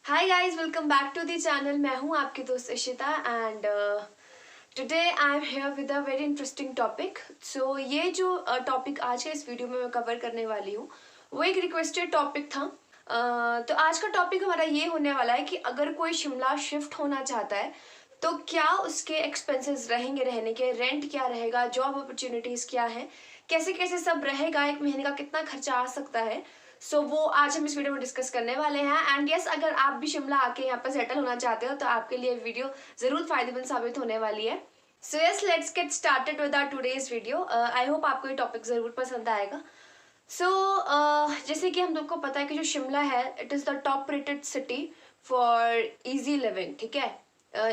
Hi guys, welcome back to the channel. मैं हूं आपकी दोस्त Ishita and today I am here with a very interesting topic. So ये जो टॉपिक आज के इस वीडियो में मैं कवर करने वाली हूँ वो एक रिक्वेस्टेड टॉपिक था। तो आज का टॉपिक हमारा ये होने वाला है कि अगर कोई शिमला शिफ्ट होना चाहता है तो क्या उसके एक्सपेंसेस रहेंगे, रहने के, रेंट क्या रहेगा, जॉब अपॉर्चुनिटीज़ क्या है, कैसे कैसे सब रहेगा, एक महीने का कितना खर्चा आ सकता है। वो आज हम इस वीडियो में डिस्कस करने वाले हैं। एंड यस, अगर आप भी शिमला आके यहाँ पर सेटल होना चाहते हो तो आपके लिए वीडियो ज़रूर फायदेमंद साबित होने वाली है। So yes, let's get started with our today's video. I hope आपको ये टॉपिक ज़रूर पसंद आएगा। जैसे कि हम सबको पता है कि जो शिमला है it is the top rated city for easy living. ठीक है,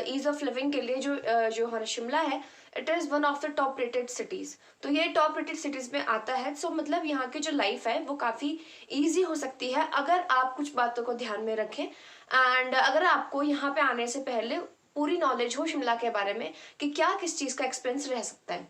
ईज ऑफ लिविंग के लिए जो हमारा शिमला है it is one of the top rated cities. तो ये टॉप रेटेड सिटीज़ में आता है। मतलब यहाँ की जो लाइफ है वो काफ़ी ईजी हो सकती है अगर आप कुछ बातों को ध्यान में रखें एंड अगर आपको यहाँ पे आने से पहले पूरी नॉलेज हो शिमला के बारे में कि क्या किस चीज़ का एक्सपेंस रह सकता है।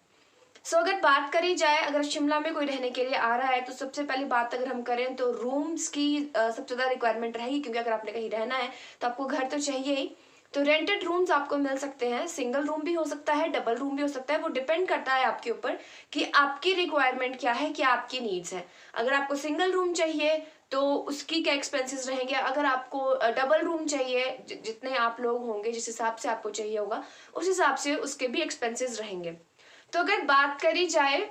अगर बात करी जाए, अगर शिमला में कोई रहने के लिए आ रहा है तो सबसे पहली बात अगर हम करें तो रूम्स की सबसे ज़्यादा रिक्वायरमेंट रहेगी, क्योंकि अगर आपने कहीं रहना है तो आपको घर तो चाहिए ही। तो रेंटेड रूम्स आपको मिल सकते हैं, सिंगल रूम भी हो सकता है, डबल रूम भी हो सकता है। वो डिपेंड करता है आपके ऊपर कि आपकी रिक्वायरमेंट क्या है, क्या आपकी नीड्स है। अगर आपको सिंगल रूम चाहिए तो उसकी क्या एक्सपेंसेस रहेंगे, अगर आपको डबल रूम चाहिए, जितने आप लोग होंगे जिस हिसाब से आपको चाहिए होगा उस हिसाब से उसके भी एक्सपेंसेस रहेंगे। तो अगर बात करी जाए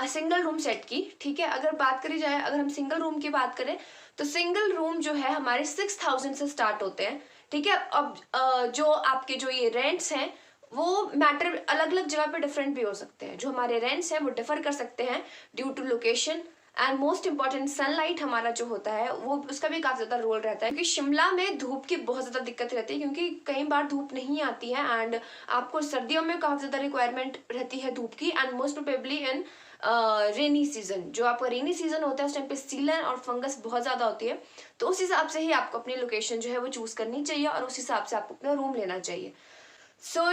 सिंगल रूम सेट की, ठीक है, अगर हम सिंगल रूम की बात करें तो सिंगल रूम जो है हमारे 6,000 से स्टार्ट होते हैं। ठीक है, अब जो आपके जो ये रेंट्स हैं वो मैटर अलग अलग जगह पे डिफरेंट भी हो सकते हैं। जो हमारे रेंट्स हैं वो डिफर कर सकते हैं due to location and most important sunlight हमारा जो होता है वो उसका भी काफ़ी ज़्यादा रोल रहता है, क्योंकि शिमला में धूप की बहुत ज़्यादा दिक्कत रहती है, क्योंकि कई बार धूप नहीं आती है एंड आपको सर्दियों में काफ़ी ज़्यादा रिक्वायरमेंट रहती है धूप की and most probably in rainy season. जो आपका रेनी सीजन होता है उस टाइम पे सीलन और फंगस बहुत ज़्यादा होती है। तो उस हिसाब से ही आपको अपनी लोकेशन जो है वो चूज़ करनी चाहिए और उस हिसाब से आपको अपना रूम लेना चाहिए।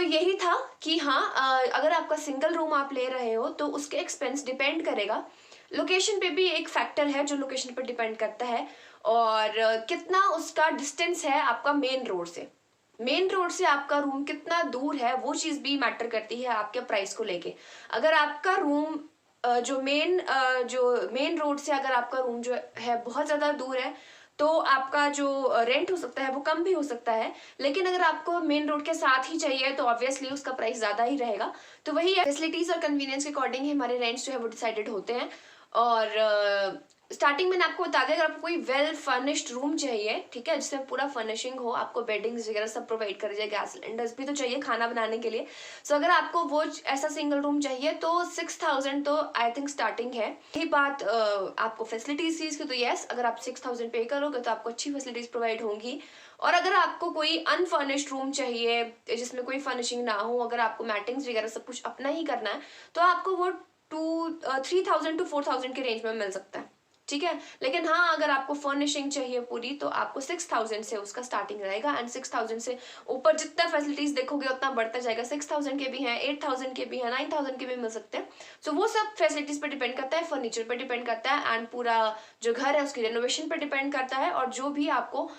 यही था कि हाँ, अगर आपका सिंगल रूम आप ले रहे हो तो उसके एक्सपेंस डिपेंड करेगा। लोकेशन पे भी एक फैक्टर है जो लोकेशन पर डिपेंड करता है, और कितना उसका डिस्टेंस है आपका मेन रोड से आपका रूम कितना दूर है, वो चीज़ भी मैटर करती है आपके प्राइस को लेके। अगर आपका रूम जो मेन रोड से अगर आपका रूम जो है बहुत ज़्यादा दूर है तो आपका जो रेंट हो सकता है वो कम भी हो सकता है। लेकिन अगर आपको मेन रोड के साथ ही चाहिए तो ऑब्वियसली उसका प्राइस ज़्यादा ही रहेगा। तो वही फैसिलिटीज़ और कन्वीनियंस के अकॉर्डिंग ही हमारे रेंट्स जो है वो डिसाइडेड होते हैं। और स्टार्टिंग में आपको बता दें, अगर आपको कोई वेल फर्निश्ड रूम चाहिए, ठीक है, जिसमें पूरा फर्निशिंग हो, आपको बेडिंग्स वगैरह सब प्रोवाइड कर दिया, गैस सिलेंडर्स भी तो चाहिए खाना बनाने के लिए। अगर आपको वो ऐसा सिंगल रूम चाहिए तो 6,000 तो आई थिंक स्टार्टिंग है। यही बात आपको फैसिलिटीज की, तो यस, अगर आप 6,000 पे करोगे तो आपको अच्छी फैसिलिटीज प्रोवाइड होंगी। और अगर आपको कोई अनफर्निश्ड रूम चाहिए जिसमें कोई फर्निशिंग ना हो, अगर आपको मैटिंग्स वगैरह सब कुछ अपना ही करना है तो आपको वो 3,000 to 4,000 के रेंज में मिल सकता है। ठीक है, लेकिन हाँ, अगर आपको फर्निशिंग चाहिए पूरी तो आपको 6,000 से उसका स्टार्टिंग रहेगा एंड 6,000 से ऊपर जितना फैसिलिटीज देखोगे उतना बढ़ता जाएगा। 6,000 के भी हैं, 8,000 के भी हैं, 9,000 के भी मिल सकते हैं। वो सब फैसिलिटीज पे डिपेंड करता है, फर्नीचर पे डिपेंड करता है एंड पूरा जो घर है उसकी रेनोवेशन पे डिपेंड करता है, और जो भी आपको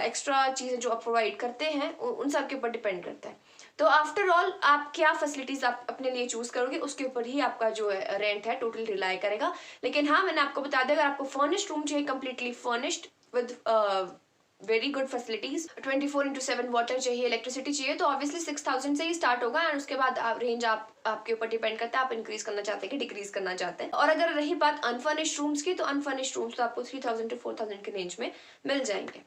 एक्स्ट्रा चीज़ें जो आप प्रोवाइड करते हैं उन सब के ऊपर डिपेंड करता है। तो आफ्टर ऑल आप क्या फैसिलिटीज आप अपने लिए चूज करोगे उसके ऊपर ही आपका जो रेंट है टोटल रिलाई करेगा। लेकिन हाँ, मैंने आपको बता दिया, अगर आपको फर्निश्ड रूम चाहिए, completely furnished with very good facilities, 24/7 water चाहिए, इलेक्ट्रिसिटी चाहिए, तो ऑब्वियसली 6,000 से ही स्टार्ट होगा एंड उसके बाद रेंज आपके ऊपर डिपेंड करता है, आप इंक्रीज करना चाहते हैं कि डिक्रीज करना चाहते हैं। और अगर रही बात अनफर्निश्ड रूम्स की, तो अनफर्निश्ड रूम्स तो आपको 3,000 to 4,000 के रेंज में मिल जाएंगे।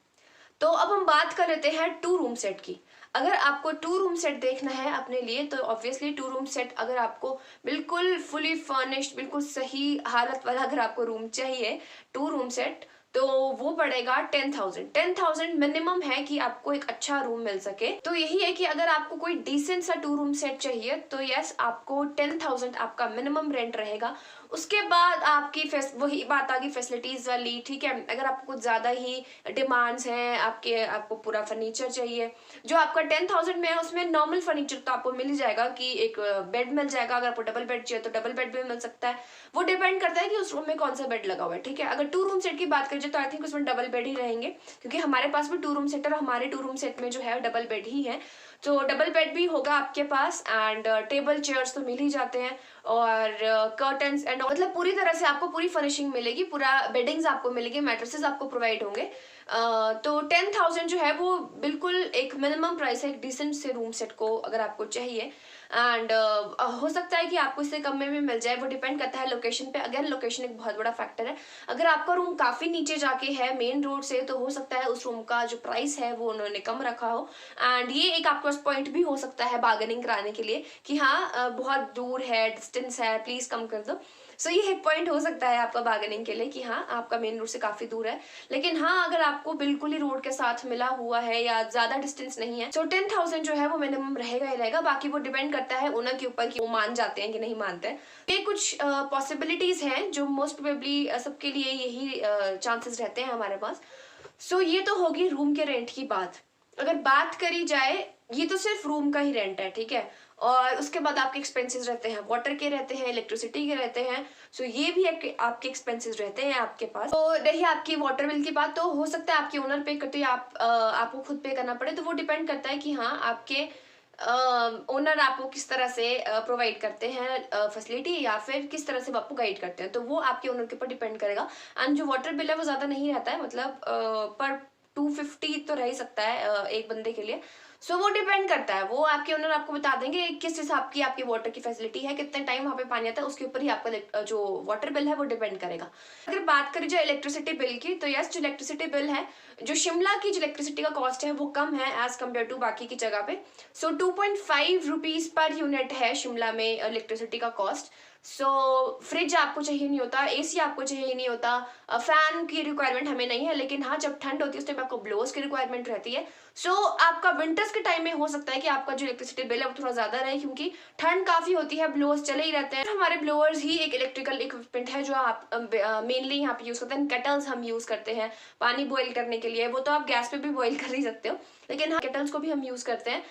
तो अब हम बात कर लेते हैं 2 रूम सेट की। अगर आपको 2 रूम सेट देखना है अपने लिए तो ऑब्वियसली 2 रूम सेट, अगर आपको बिल्कुल फुली फर्निश्ड, बिल्कुल सही हालत वाला अगर आपको रूम चाहिए 2 रूम सेट, तो वो पड़ेगा 10,000 मिनिमम है कि आपको एक अच्छा रूम मिल सके। तो यही है कि अगर आपको कोई डिसेंट सा 2 रूम सेट चाहिए तो यस, आपको 10,000 आपका मिनिमम रेंट रहेगा। उसके बाद आपकी वही बात आ गई फैसिलिटीज वाली, ठीक है। अगर आपको कुछ ज्यादा ही डिमांड्स हैं, आपको पूरा फर्नीचर चाहिए, जो आपका 10,000 में है उसमें नॉर्मल फर्नीचर तो आपको मिल ही जाएगा कि एक बेड मिल जाएगा। अगर आपको डबल बेड चाहिए तो डबल बेड भी मिल सकता है, वो डिपेंड करता है कि उस रूम में कौन सा बेड लगा हुआ है, ठीक है। अगर 2 रूम सेट की बात करें तो आई थिंक उसमें डबल बेड ही रहेंगे, क्योंकि हमारे पास भी 2 रूम सेट और हमारे 2 रूम सेट में जो है डबल बेड ही है, तो डबल बेड भी होगा आपके पास। एंड टेबल चेयर्स तो मिल ही जाते हैं, और कर्टन्स एंड मतलब पूरी तरह से आपको पूरी फर्निशिंग मिलेगी, पूरा बेडिंग्स आपको मिलेगी, मैट्रेसेस आपको प्रोवाइड होंगे। तो 10,000 जो है वो बिल्कुल एक मिनिमम प्राइस है एक डिसेंट से रूम सेट को अगर आपको चाहिए। एंड हो सकता है कि आपको इससे कम में भी मिल जाए, वो डिपेंड करता है लोकेशन पे। अगेन लोकेशन एक बहुत बड़ा फैक्टर है। अगर आपका रूम काफी नीचे जाके है मेन रोड से, तो हो सकता है उस रूम का जो प्राइस है वो उन्होंने कम रखा हो। एंड ये एक आपके पास पॉइंट भी हो सकता है बार्गेनिंग कराने के लिए कि हाँ बहुत दूर है, डिस्टेंस है, प्लीज कम कर दो। सो ये एक पॉइंट हो सकता है आपका बार्गेनिंग के लिए कि हाँ आपका मेन रोड से काफी दूर है। लेकिन हाँ अगर आपको बिल्कुल ही रोड के साथ मिला हुआ है या ज्यादा डिस्टेंस नहीं है, सो 10,000 जो है वो मिनिमम रहेगा ही रहेगा। बाकी वो डिपेंड करता है ओनर के ऊपर कि वो मान जाते हैं कि नहीं मानते हैं। ये कुछ पॉसिबिलिटीज हैं जो मोस्ट प्रोबेबली सबके लिए यही चांसेस रहते हैं हमारे पास। सो ये तो होगी रूम के रेंट की बात। अगर बात करी जाए, ये तो सिर्फ रूम का ही रेंट है, ठीक है। और उसके बाद आपके एक्सपेंसेस रहते हैं, वाटर के रहते हैं, इलेक्ट्रिसिटी के रहते हैं। सो ये भी आपके एक्सपेंसेस रहते हैं आपके पास। तो रही आपकी वाटर बिल की बात, तो हो सकता है आपके ओनर पे करते या आपको खुद पे करना पड़े, तो वो डिपेंड करता है कि हाँ आपके ओनर आपको किस तरह से प्रोवाइड करते हैं फैसिलिटी, या फिर किस तरह से वो आपको गाइड करते हैं, तो वो आपके ओनर के ऊपर डिपेंड करेगा। एंड जो वाटर बिल है वो ज्यादा नहीं रहता है, मतलब पर 250 तो रह ही सकता है एक बंदे के लिए। सो वो डिपेंड करता है, वो आपके ओनर आपको बता देंगे किस हिसाब की आपकी वाटर की फैसिलिटी है, कितने टाइम वहाँ पे पानी आता है, उसके ऊपर ही आपका जो वाटर बिल है वो डिपेंड करेगा। अगर बात करें जाए इलेक्ट्रिसिटी बिल की, तो यस जो इलेक्ट्रिसिटी बिल है, जो शिमला की जो इलेक्ट्रिसिटी का कॉस्ट है वो कम है एज कम्पेयर टू बाकी की जगह पे। सो 2.5 रुपीज पर यूनिट है शिमला में इलेक्ट्रिसिटी का कॉस्ट। सो फ्रिज आपको चाहिए नहीं होता, एसी आपको चाहिए नहीं होता, फैन की रिक्वायरमेंट हमें नहीं है, लेकिन हाँ जब ठंड होती है उस टाइम आपको ब्लोअर्स की रिक्वायरमेंट रहती है। सो आपका विंटर्स के टाइम में हो सकता है कि आपका जो इलेक्ट्रिसिटी बिल है वो थोड़ा ज्यादा रहे, क्योंकि ठंड काफी होती है, ब्लोअर्स चले ही रहते हैं। हमारे ब्लोअर्स ही एक इलेक्ट्रिकल इक्विपमेंट है जो आप मेनली यहाँ पे यूज करते हैं। केटल्स हम यूज करते हैं पानी बॉईल करने के लिए, वो तो आप गैस पे भी बॉईल कर ही सकते हो, लेकिन हाँ केटल्स को भी हम यूज करते हैं।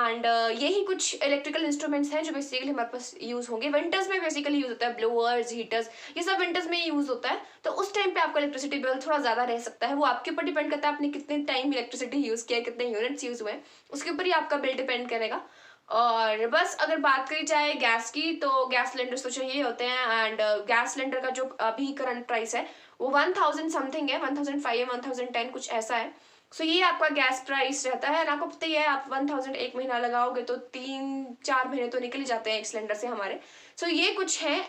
एंड यही कुछ इलेक्ट्रिकल इंस्ट्रूमेंट्स हैं जो बेसिकली हमारे पास यूज होंगे। विंटर्स में बेसिकली यूज होता है ब्लोअर्स, हीटर्स, ये सब विंटर्स में यूज होता है। तो उस टाइम पे आपका इलेक्ट्रिसिटी बिल थोड़ा ज्यादा रह सकता है, वो आपके ऊपर डिपेंड करता है आपने कितने टाइम इलेक्ट्रिसिटी यूज किया, कितने यूनिट्स यूज हुए, उसके ऊपर ही आपका बिल डिपेंड करेगा। और बस अगर बात करी जाए गैस की, तो गैस सिलेंडर्स तो चाहिए होते हैं। एंड गैस सिलेंडर का जो अभी करंट प्राइस है वो 1000 समथिंग है, 1005 या 1010 कुछ ऐसा है। सो ये आपका गैस प्राइस रहता है। आपको पता ही है आप 1000 एक महीना लगाओगे तो 3-4 महीने तो निकल ही जाते हैं एक सिलेंडर से हमारे। सो ये कुछ है,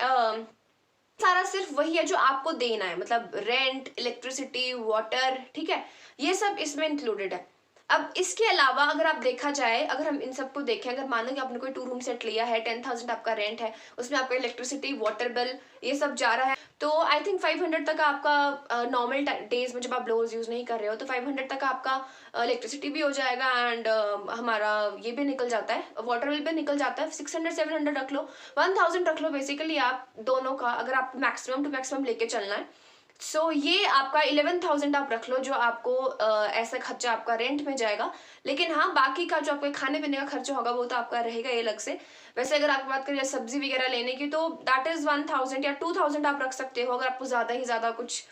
सारा सिर्फ वही है जो आपको देना है, मतलब रेंट, इलेक्ट्रिसिटी, वाटर, ठीक है, ये सब इसमें इंक्लूडेड है। अब इसके अलावा अगर आप देखा जाए, अगर हम इन सबको देखें, अगर मानो कि आपने कोई 2 रूम सेट लिया है, 10,000 आपका रेंट है, उसमें आपका इलेक्ट्रिसिटी, वाटर बिल ये सब जा रहा है, तो आई थिंक 500 तक आपका नॉर्मल डेज में जब आप ब्लोअर्स यूज नहीं कर रहे हो तो 500 तक आपका इलेक्ट्रिसिटी भी हो जाएगा। एंड हमारा ये भी निकल जाता है, वाटर बिल भी निकल जाता है। 600-700 रख लो, 1000 रख लो बेसिकली आप दोनों का, अगर आप मैक्सिमम टू मैक्सिमम लेके चलना है। सो ये आपका 11,000 आप रख लो जो आपको ऐसा खर्चा आपका रेंट में जाएगा। लेकिन हाँ बाकी का जो आपको खाने पीने का खर्चा होगा वो तो आपका रहेगा ये अलग से। वैसे अगर आप बात करें सब्जी वगैरह लेने की, तो दैट इज 1000 या 2000 आप रख सकते हो। अगर आपको ज्यादा ही ज्यादा कुछ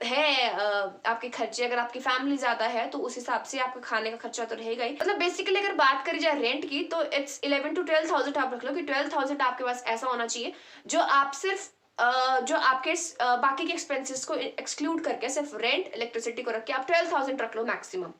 है आपके खर्चे, अगर आपकी फैमिली ज्यादा है तो उस हिसाब से आपका खाने का खर्चा तो रहेगा ही। मतलब बेसिकली अगर बात करी जाए रेंट की, तो इट्स 11 to 12,000 आप रख लो कि 12,000 आपके पास ऐसा होना चाहिए जो आप सिर्फ जो आपके बाकी के एक्सपेंसेस को एक्सक्लूड करके सिर्फ रेंट, इलेक्ट्रिसिटी को रख के आप 12,000 रख लो मैक्सिमम,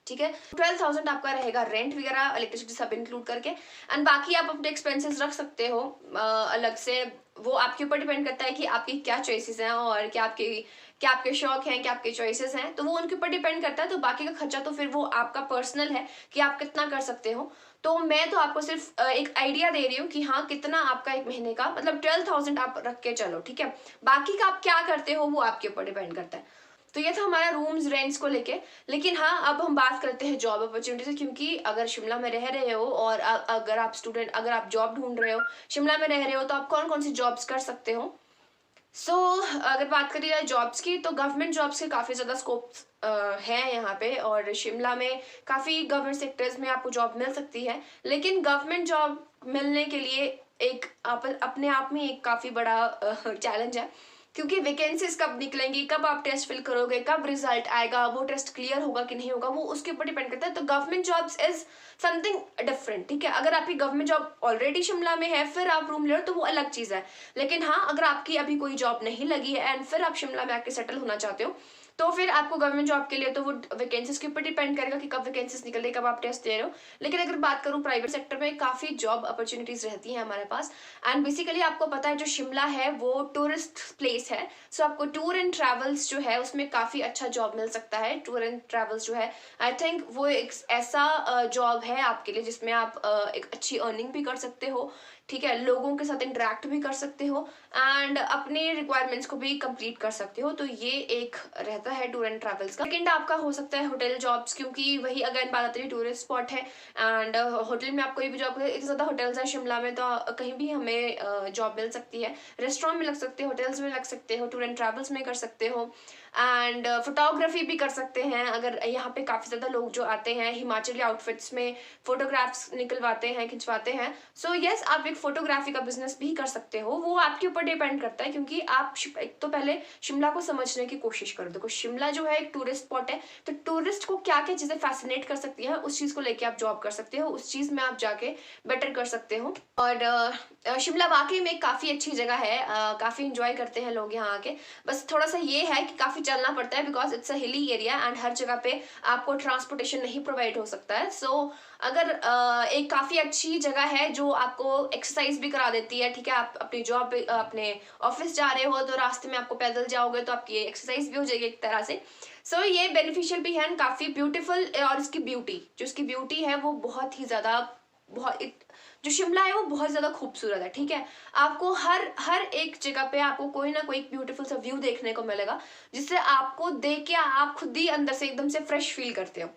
ठीक है। 12,000 आपका रहेगा रेंट वगैरह, इलेक्ट्रिसिटी सब इंक्लूड करके। एंड बाकी आप अपने एक्सपेंसेस रख सकते हो अलग से, वो आपके ऊपर डिपेंड करता है कि आपकी क्या चॉइसेस हैं और क्या आपके शौक हैं, क्या आपके चॉइसेस हैं, तो वो उनके ऊपर डिपेंड करता है। तो बाकी का खर्चा तो फिर वो आपका पर्सनल है कि आप कितना कर सकते हो। तो मैं तो आपको सिर्फ एक आइडिया दे रही हूँ कि हाँ कितना आपका एक महीने का, मतलब 12,000 आप रख के चलो, ठीक है। बाकी का आप क्या करते हो वो आपके ऊपर डिपेंड करता है। तो ये था हमारा रूम्स रेंट्स को लेके। लेकिन हाँ, अब हम बात करते हैं जॉब अपॉर्चुनिटीज, क्योंकि अगर शिमला में रह रहे हो और अगर आप स्टूडेंट, अगर आप जॉब ढूंढ रहे हो, शिमला में रह रहे हो, तो आप कौन कौन सी जॉब्स कर सकते हो। अगर बात करी जाए जॉब्स की, तो गवर्नमेंट जॉब्स के काफ़ी ज़्यादा स्कोप्स हैं यहाँ पे, और शिमला में काफ़ी गवर्नमेंट सेक्टर्स में आपको जॉब मिल सकती है। लेकिन गवर्नमेंट जॉब मिलने के लिए एक अपने आप में एक काफ़ी बड़ा चैलेंज है, क्योंकि वैकेंसीज कब निकलेंगी, कब आप टेस्ट फिल करोगे, कब रिजल्ट आएगा, वो टेस्ट क्लियर होगा कि नहीं होगा, वो उसके ऊपर डिपेंड करता है। तो government jobs is something different, ठीक है। अगर आपकी गवर्नमेंट जॉब ऑलरेडी शिमला में है, फिर आप रूम ले लो, तो वो अलग चीज़ है। लेकिन हाँ, अगर आपकी अभी कोई जॉब नहीं लगी है एंड फिर आप शिमला में आके सेटल होना चाहते हो, तो फिर आपको गवर्नमेंट जॉब के लिए तो वो वैकेंसीज के ऊपर डिपेंड करेगा कि कब वैकेंसीज निकल रही है, कब आप टेस्ट दे रहे हो। लेकिन अगर बात करूँ प्राइवेट सेक्टर में, काफ़ी जॉब अपॉर्चुनिटीज रहती हैं हमारे पास। एंड बेसिकली आपको पता है जो शिमला है वो टूरिस्ट प्लेस है, सो आपको टूर एंड ट्रैवल्स जो है उसमें काफ़ी अच्छा जॉब मिल सकता है। टूर एंड ट्रैवल्स जो है, आई थिंक वो एक ऐसा जॉब है आपके लिए जिसमें आप एक अच्छी अर्निंग भी कर सकते हो, ठीक है, लोगों के साथ इंटरेक्ट भी कर सकते हो एंड अपने रिक्वायरमेंट्स को भी कंप्लीट कर सकते हो। तो ये एक रहता है टूर एंड ट्रैवल्स का। सेकेंड आपका हो सकता है होटल जॉब्स, क्योंकि वही अगेन बात आती है टूरिस्ट स्पॉट है एंड होटल में आप कोई भी जॉब, इतने ज़्यादा होटल्स हैं शिमला में, तो कहीं भी हमें जॉब मिल सकती है। रेस्टोरेंट में लग सकते हो, होटल्स में लग सकते हो, टूर एंड ट्रैवल्स में कर सकते हो एंड फोटोग्राफी भी कर सकते हैं। अगर यहाँ पे काफ़ी ज़्यादा लोग जो आते हैं हिमाचली आउटफिट्स में फोटोग्राफ्स निकलवाते हैं, खिंचवाते हैं। सो यस, आप एक फोटोग्राफी का बिजनेस भी कर सकते हो। वो आपके ऊपर डिपेंड करता है, क्योंकि आप एक तो पहले शिमला को समझने की कोशिश करो। देखो, शिमला जो है एक टूरिस्ट स्पॉट है, तो टूरिस्ट को क्या क्या चीज़ें फैसिनेट कर सकती है, उस चीज़ को लेके आप जॉब कर सकते हो, उस चीज़ में आप जाके बेटर कर सकते हो। और शिमला वाकई में काफ़ी अच्छी जगह है, काफ़ी इंजॉय करते हैं लोग यहाँ आके। बस थोड़ा सा ये है कि काफ़ी चलना पड़ता है, because it's a hilly area and हर जगह पे आपको ट्रांसपोर्टेशन नहीं प्रोवाइड हो सकता है। अगर एक काफ़ी अच्छी जगह है जो आपको एक्सरसाइज भी करा देती है, ठीक है, आप अपनी जॉब पे अपने ऑफिस जा रहे हो तो रास्ते में आपको पैदल जाओगे तो आपकी एक्सरसाइज भी हो जाएगी एक तरह से। ये बेनिफिशियल भी है, काफ़ी ब्यूटीफुल। और इसकी ब्यूटी, जो इसकी ब्यूटी है वो बहुत ही ज़्यादा, जो शिमला है वो बहुत ज़्यादा खूबसूरत है, ठीक है। आपको हर हर एक जगह पे आपको कोई ना कोई ब्यूटीफुल सा व्यू देखने को मिलेगा, जिससे आपको देख के आप खुद ही अंदर से एकदम से फ्रेश फील करते हो,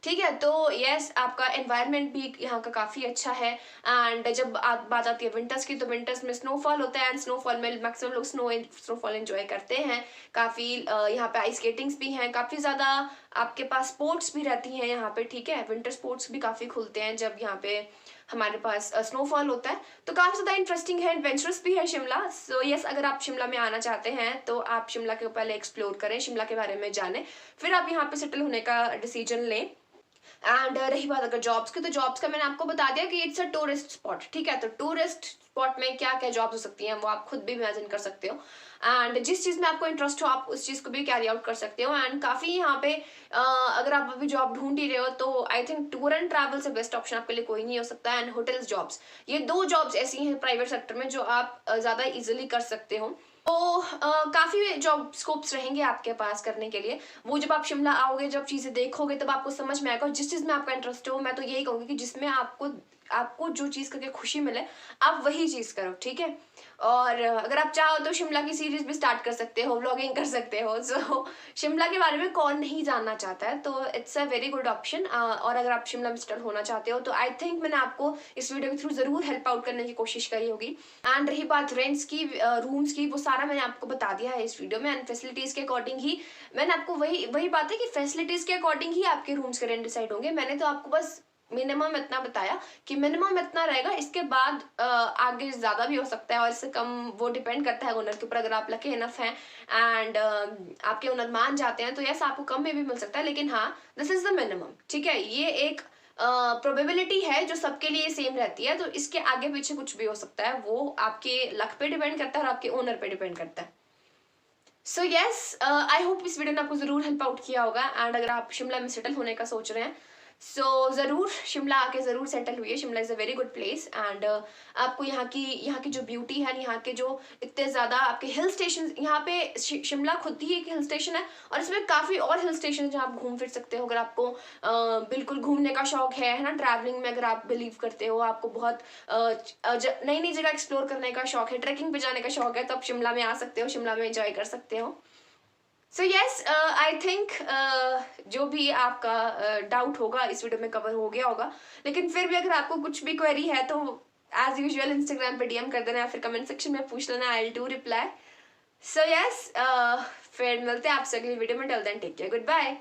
ठीक है। तो यस, आपका एनवायरनमेंट भी यहाँ का काफ़ी अच्छा है। एंड जब बात आती है विंटर्स की, तो विंटर्स में स्नोफॉल होता है एंड स्नोफॉल में मैक्सिमम लोग स्नोफॉल एंजॉय करते हैं। काफ़ी यहाँ पे आइस स्केटिंग्स भी हैं, काफ़ी ज़्यादा आपके पास स्पोर्ट्स भी रहती हैं यहाँ पे, ठीक है। विंटर स्पोर्ट्स भी काफ़ी खुलते हैं जब यहाँ पे हमारे पास स्नोफॉल होता है। तो काफ़ी ज़्यादा इंटरेस्टिंग है, एडवेंचरस भी है शिमला। यस, अगर आप शिमला में आना चाहते हैं तो आप शिमला के पहले एक्सप्लोर करें, शिमला के बारे में जानें, फिर आप यहाँ पे सेटल होने का डिसीजन लें। एंड रही बात अगर जॉब्स की, तो जॉब्स का मैंने आपको बता दिया कि इट्स अ टूरिस्ट स्पॉट, ठीक है। तो टूरिस्ट स्पॉट में क्या क्या जॉब्स हो सकती हैं वो आप खुद भी इमेजिन कर सकते हो। एंड जिस चीज़ में आपको इंटरेस्ट हो आप उस चीज़ को भी कैरी आउट कर सकते हो। एंड काफ़ी यहाँ पे अगर आप अभी जॉब ढूंढ ही रहे हो, तो I think tour and travel से बेस्ट ऑप्शन आपके लिए कोई नहीं हो सकता। एंड होटल्स जॉब्स, ये दो जॉब्स ऐसी हैं प्राइवेट सेक्टर में जो आप ज़्यादा इजिली कर सकते हो। काफ़ी जॉब स्कोप्स रहेंगे आपके पास करने के लिए। वो जब आप शिमला आओगे, जब चीज़ें देखोगे, तब आपको समझ में आएगा। जिस चीज़ में आपका इंटरेस्ट हो, मैं तो यही कहूँगी कि जिसमें आपको जो चीज़ करके खुशी मिले, आप वही चीज़ करो, ठीक है। और अगर आप चाहो तो शिमला की सीरीज भी स्टार्ट कर सकते हो, व्लॉगिंग कर सकते हो। शिमला के बारे में कौन नहीं जानना चाहता है, तो it's a very good option. और अगर आप शिमला में सेटल होना चाहते हो, तो आई थिंक मैंने आपको इस वीडियो के थ्रू ज़रूर हेल्प आउट करने की कोशिश करी होगी। एंड रही बात रेंट्स की, रूम्स की, वो सारा मैंने आपको बता दिया है इस वीडियो में। एंड फैसिलिटीज़ के अकॉर्डिंग ही मैंने आपको वही बात है कि फैसिलिटीज़ के अकॉर्डिंग ही आपके रूम्स के रेंट डिसाइड होंगे। मैंने तो आपको बस मिनिमम इतना बताया कि मिनिमम इतना रहेगा, इसके बाद आगे ज़्यादा भी हो सकता है और इससे कम, वो डिपेंड करता है ओनर के ऊपर। अगर आप लकी इनफ हैं एंड आपके ओनर मान जाते हैं, तो यस, आपको कम में भी मिल सकता है। लेकिन हाँ, दिस इज़ द मिनिमम, ठीक है। ये एक प्रोबेबिलिटी है जो सबके लिए सेम रहती है, तो इसके आगे पीछे कुछ भी हो सकता है, वो आपके लक पे डिपेंड करता है और आपके ओनर पे डिपेंड करता है। यस, आई होप इस वीडियो ने आपको ज़रूर हेल्प आउट किया होगा। एंड अगर आप शिमला में सेटल होने का सोच रहे हैं, ज़रूर शिमला आके ज़रूर सेटल हुई है। Shimla is a very good place. And आपको यहाँ की जो ब्यूटी है, यहाँ के जो इतने ज़्यादा आपके हिल स्टेशन, यहाँ पे शिमला खुद ही एक हिल स्टेशन है और इसमें काफ़ी और हिल स्टेशन जहाँ आप घूम फिर सकते हो। अगर आपको बिल्कुल घूमने का शौक है ना, ट्रैवलिंग में अगर आप बिलीव करते हो, आपको बहुत नई नई जगह एक्सप्लोर करने का शौक है, ट्रैकिंग पे जाने का शौक है, तो आप शिमला में आ सकते हो, शिमला में एंजॉय कर सकते हो। सो यस आई थिंक जो भी आपका डाउट होगा इस वीडियो में कवर हो गया होगा, लेकिन फिर भी अगर आपको कुछ भी क्वेरी है तो एज यूजुअल इंस्टाग्राम पे डीएम कर देना या फिर कमेंट सेक्शन में पूछ लेना, I will do reply. So yes फिर मिलते हैं आपसे अगली वीडियो में. Till then take care, good bye.